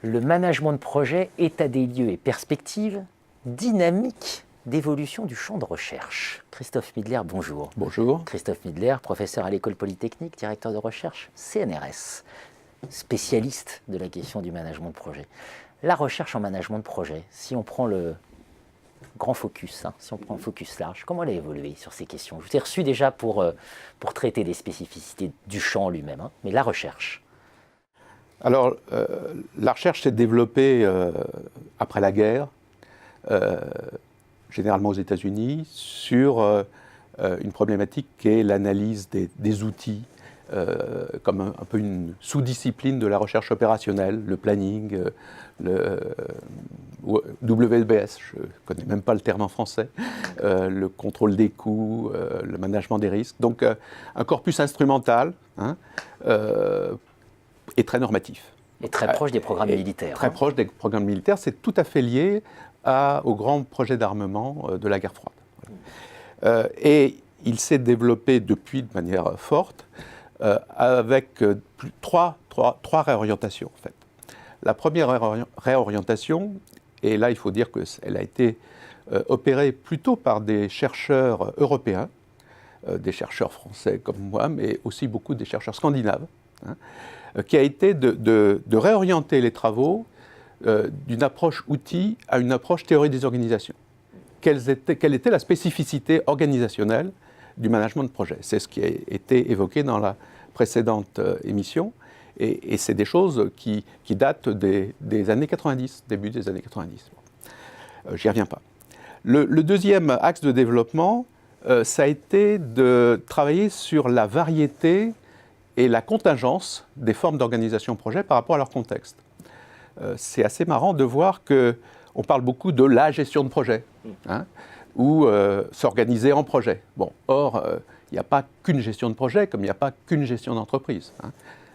Le management de projet, état des lieux et perspectives, dynamique d'évolution du champ de recherche. Christophe Midler, bonjour. Bonjour. Christophe Midler, professeur à l'École Polytechnique, directeur de recherche CNRS, spécialiste de la question du management de projet. La recherche en management de projet, si on prend le grand focus, si on prend un focus large, comment elle a évolué sur ces questions? Je vous ai reçu déjà pour traiter des spécificités du champ lui-même, mais la recherche. Alors, la recherche s'est développée après la guerre, généralement aux États-Unis, sur une problématique qui est l'analyse des outils, comme un peu une sous-discipline de la recherche opérationnelle, le planning, le WBS, je ne connais même pas le terme en français, le contrôle des coûts, le management des risques. Donc, un corpus instrumental, et très normatif. Et très proche des programmes militaires. Très proche des programmes militaires, c'est tout à fait lié au grand projet d'armement de la guerre froide. Et il s'est développé depuis de manière forte avec trois réorientations en fait. La première réorientation, et là il faut dire qu'elle a été opérée plutôt par des chercheurs européens, des chercheurs français comme moi, mais aussi beaucoup des chercheurs scandinaves, qui a été de réorienter les travaux d'une approche outil à une approche théorie des organisations. Quelle était la spécificité organisationnelle du management de projet? C'est ce qui a été évoqué dans la précédente émission, et c'est des choses qui datent des années 90, début des années 90. J'y reviens pas. Le deuxième axe de développement, ça a été de travailler sur la variété et la contingence des formes d'organisation projet par rapport à leur contexte. C'est assez marrant de voir qu'on parle beaucoup de la gestion de projet, ou s'organiser en projet. Bon, or, il n'y a pas qu'une gestion de projet, comme il n'y a pas qu'une gestion d'entreprise.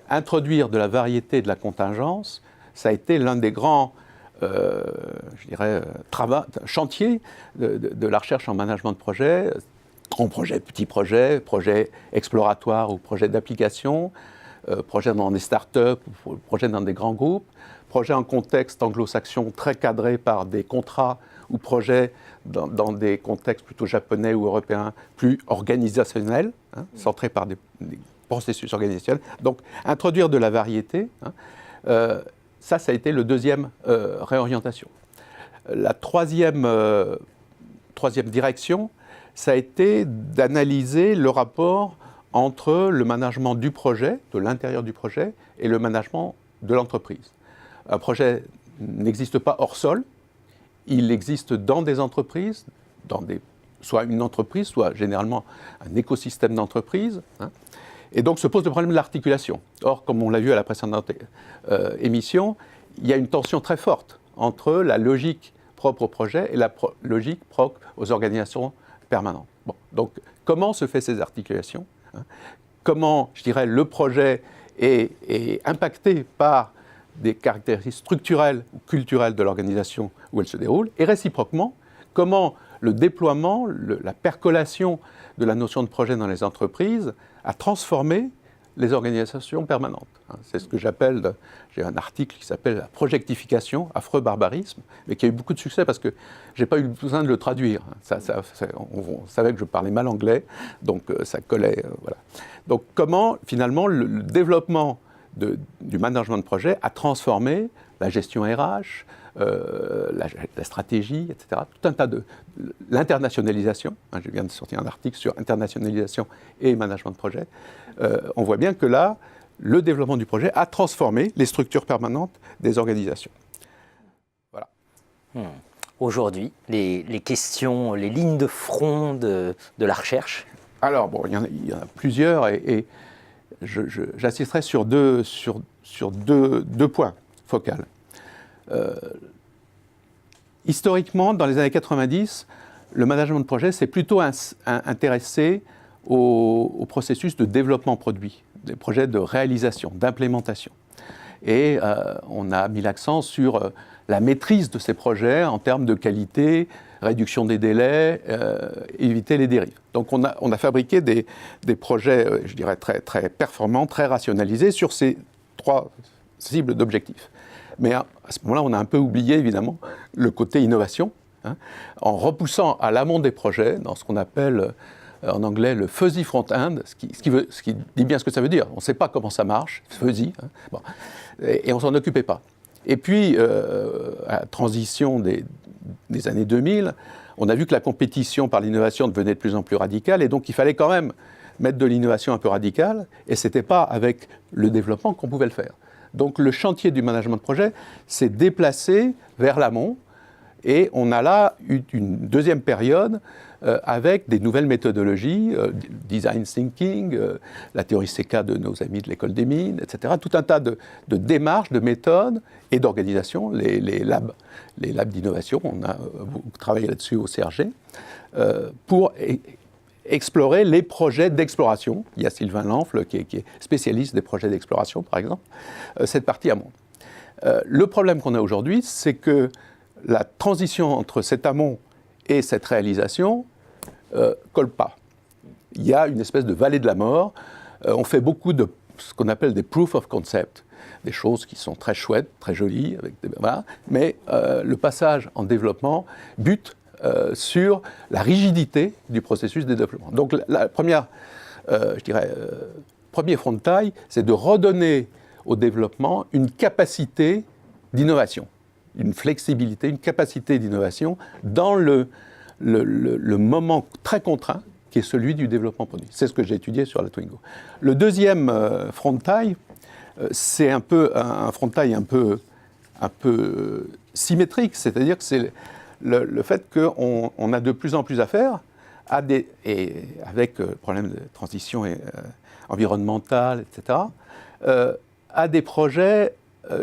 Introduire de la variété et de la contingence, ça a été l'un des grands, chantiers de la recherche en management de projet. Grand projet, petit projet, projet exploratoire ou projet d'application, projet dans des start-up, projet dans des grands groupes, projet en contexte anglo-saxon très cadré par des contrats ou projet dans des contextes plutôt japonais ou européens plus organisationnels, centrés par des processus organisationnels. Donc, introduire de la variété, ça a été le deuxième réorientation. La troisième direction, ça a été d'analyser le rapport entre le management du projet, de l'intérieur du projet, et le management de l'entreprise. Un projet n'existe pas hors sol, il existe dans des entreprises, soit une entreprise, soit généralement un écosystème d'entreprises, et donc se pose le problème de l'articulation. Or, comme on l'a vu à la précédente émission, il y a une tension très forte entre la logique propre au projet et la logique propre aux organisations permanentes. Bon, donc, comment se fait ces articulations? Comment, je dirais, le projet est impacté par des caractéristiques structurelles ou culturelles de l'organisation où elle se déroule, et réciproquement, comment le déploiement, la percolation de la notion de projet dans les entreprises a transformé les organisations permanentes. C'est ce que j'appelle, j'ai un article qui s'appelle « La projectification, affreux barbarisme », mais qui a eu beaucoup de succès parce que je n'ai pas eu besoin de le traduire. On savait que je parlais mal anglais, donc ça collait. Voilà. Donc comment, finalement, le développement du management de projet a transformé la gestion RH, la stratégie, etc. Tout un tas de... L'internationalisation, je viens de sortir un article sur internationalisation et management de projet. On voit bien que là, le développement du projet a transformé les structures permanentes des organisations. Voilà. Aujourd'hui, les questions, les lignes de front de la recherche? Alors, bon, il y en a plusieurs, et j'insisterai sur deux points focaux. Historiquement, dans les années 90, le management de projet s'est plutôt intéressé au processus de développement produit, des projets de réalisation, d'implémentation. Et on a mis l'accent sur la maîtrise de ces projets en termes de qualité, réduction des délais, éviter les dérives. Donc on a fabriqué des projets, je dirais, très, très performants, très rationalisés sur ces 3 cibles d'objectifs. Mais à ce moment-là, on a un peu oublié, évidemment, le côté innovation, hein, en repoussant à l'amont des projets, dans ce qu'on appelle en anglais le fuzzy front-end, ce qui dit bien ce que ça veut dire. On ne sait pas comment ça marche, fuzzy, hein, bon, et on ne s'en occupait pas. Et puis, à la transition des années 2000, on a vu que la compétition par l'innovation devenait de plus en plus radicale, et donc il fallait quand même mettre de l'innovation un peu radicale, et ce n'était pas avec le développement qu'on pouvait le faire. Donc le chantier du management de projet s'est déplacé vers l'amont, et on a là une deuxième période avec des nouvelles méthodologies, design thinking, la théorie CK de nos amis de l'école des mines, etc. Tout un tas de démarches, de méthodes et d'organisation, les labs d'innovation, on a beaucoup travaillé là-dessus au CRG, pour explorer les projets d'exploration. Il y a Sylvain Lanfle qui est spécialiste des projets d'exploration, par exemple, cette partie amont. Le problème qu'on a aujourd'hui, c'est que la transition entre cet amont et cette réalisation colle pas. Il y a une espèce de vallée de la mort. On fait beaucoup de ce qu'on appelle des proof of concept, des choses qui sont très chouettes, très jolies, voilà, mais le passage en développement bute sur la rigidité du processus de développement. Donc la première, premier front de taille, c'est de redonner au développement une capacité d'innovation, une flexibilité, une capacité d'innovation dans le moment très contraint qui est celui du développement produit. C'est ce que j'ai étudié sur la Twingo. Le deuxième front de taille, c'est un front de taille un peu symétrique, c'est-à-dire que c'est le fait qu'on a de plus en plus affaire et avec le problème de transition environnementale, etc., à des projets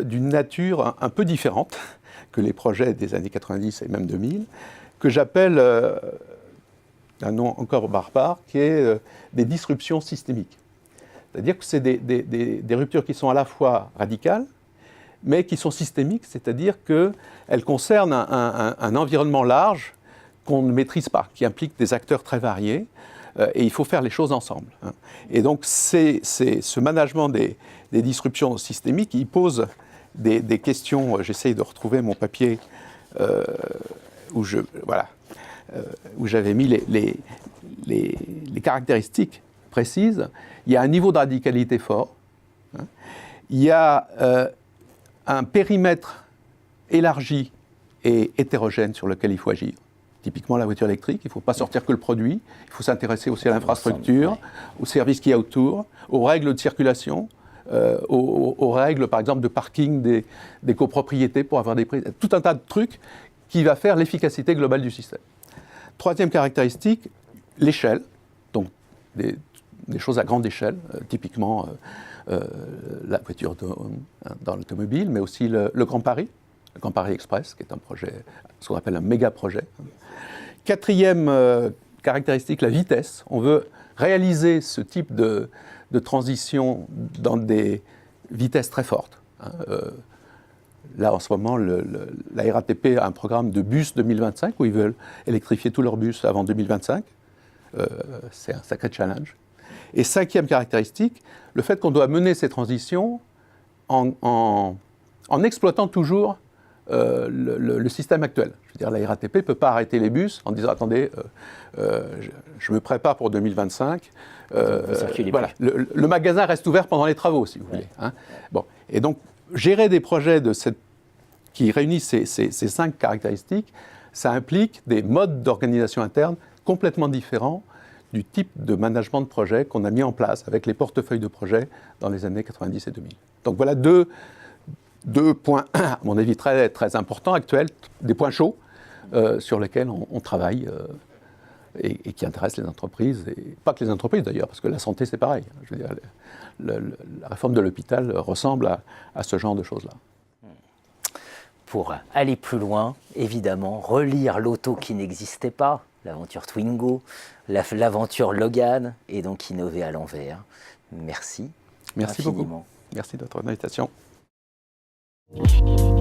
d'une nature un peu différente que les projets des années 90 et même 2000, que j'appelle un nom encore barbare, qui est des disruptions systémiques. C'est-à-dire que c'est des ruptures qui sont à la fois radicales, mais qui sont systémiques, c'est-à-dire qu'elles concernent un environnement large qu'on ne maîtrise pas, qui implique des acteurs très variés, et il faut faire les choses ensemble. Hein. Et donc, c'est ce management des disruptions systémiques, il pose des questions. J'essaye de retrouver mon papier où j'avais mis les caractéristiques précises. Il y a un niveau de radicalité fort. Hein. Il y a un périmètre élargi et hétérogène sur lequel il faut agir. Typiquement la voiture électrique, il ne faut pas sortir que le produit, il faut s'intéresser aussi à l'infrastructure, aux services qu'il y a autour, aux règles de circulation, aux règles par exemple de parking des copropriétés pour avoir des prix, tout un tas de trucs qui va faire l'efficacité globale du système. Troisième caractéristique, l'échelle, donc des choses à grande échelle, typiquement la voiture dans l'automobile, mais aussi le Grand Paris Express, qui est un projet, ce qu'on appelle un méga projet. Quatrième caractéristique, la vitesse. On veut réaliser ce type de transition dans des vitesses très fortes. Hein. Là, en ce moment, la RATP a un programme de bus 2025 où ils veulent électrifier tous leurs bus avant 2025. C'est un sacré challenge. Et cinquième caractéristique, le fait qu'on doit mener ces transitions en exploitant toujours le système actuel. Je veux dire, la RATP ne peut pas arrêter les bus en disant « Attendez, je me prépare pour 2025. Voilà, le magasin reste ouvert pendant les travaux, si vous voulez. Hein. Bon. Et donc, gérer des projets qui réunissent ces 5 caractéristiques, ça implique des modes d'organisation interne complètement différents du type de management de projet qu'on a mis en place avec les portefeuilles de projets dans les années 90 et 2000. Donc voilà deux points, à mon avis, très, très importants, actuels, des points chauds sur lesquels on travaille et qui intéressent les entreprises, et pas que les entreprises d'ailleurs, parce que la santé c'est pareil. Je veux dire, la réforme de l'hôpital ressemble à ce genre de choses-là. Pour aller plus loin, évidemment, relire l'auto qui n'existait pas, l'aventure Twingo, l'aventure Logan, et donc innover à l'envers. Merci. Merci infiniment. beaucoup. Merci de votre invitation. Merci.